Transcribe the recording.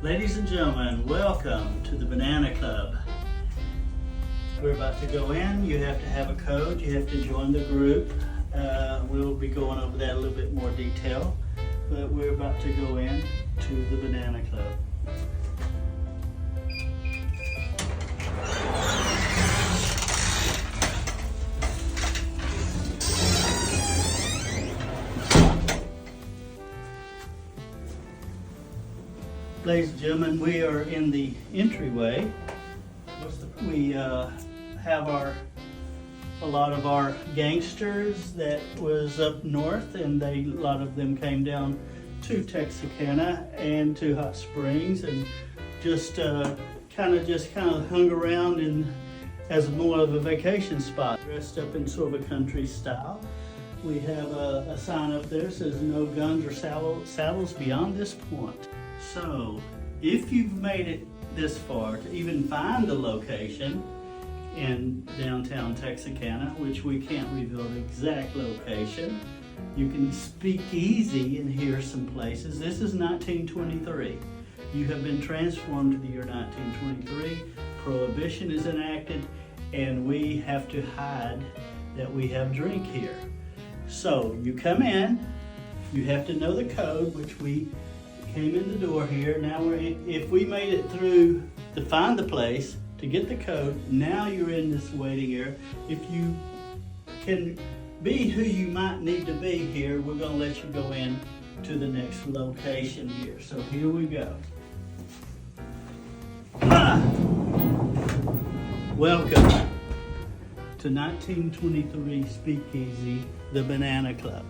Ladies and gentlemen, welcome to the Banana Club. We're about to go in. You have to have a code. You have to join the group. We'll be going over that in a little bit more detail, but we're about to go in to the Banana Club. Ladies and gentlemen, we are in the entryway. We have a lot of our gangsters that was up north, and a lot of them came down to Texarkana and to Hot Springs, and just kind of hung around in as more of a vacation spot, dressed up in sort of a country style. We have a sign up there that says no guns or saddles beyond this point. So, if you've made it this far to even find the location in downtown Texarkana, which we can't reveal the exact location, you can speak easy and hear some places. This is 1923. You have been transformed to the year 1923. Prohibition is enacted, and we have to hide that we have drink here. So, you come in, you have to know the code, which we came in the door here. Now if we made it through to find the place, to get the code, now you're in this waiting area. If you can be who you might need to be here, we're gonna let you go in to the next location here. So here we go. Welcome to 1923 Speakeasy, the Banana Club.